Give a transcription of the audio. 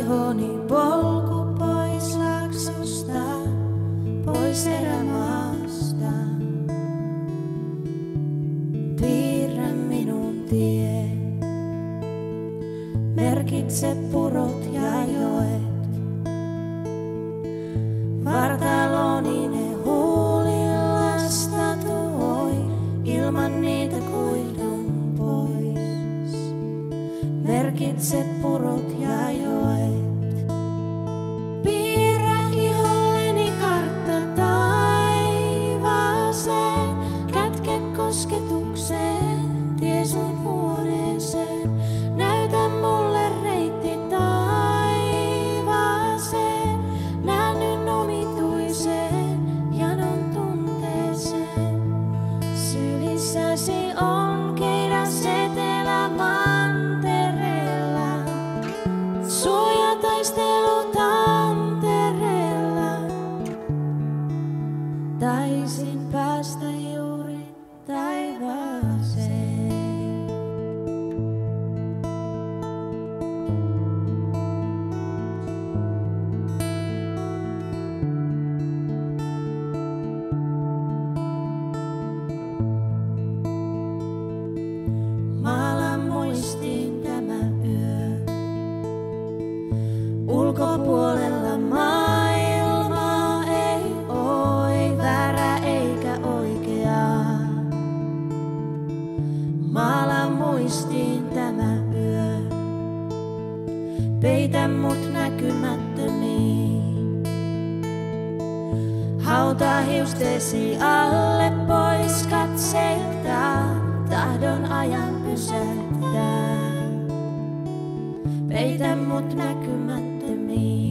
ihoni polku pois laaksosta, pois erämaasta. Piirrä minun tie, merkitse purot ja joet. Vartaloni ne huulillasta tuoi, ilman niitä kuidun pois. Merkitse purot ja joet. Piirrä iholleni kartta taivaaseen, kätke kosketukseen, tie sun huoneeseen. Näytä mulle reitti taivaaseen, nähdyn omituiseen janon tunteeseen. Sylissäsi on keidas etelämantereella, suojataistelu tantereella. Taisin päästä juuri taivaaseen. Maala muistiin tämä yö. Ulkopuolella maailmaa ei oo, ei väärä eikä oikeaa. Maala muistiin tämä yö. Peitä mut näkymättömiin. Hautaa hiustesi alle pois katseilta. Tahdon ajan pysäyttää. Peitä mut näkymättömiin.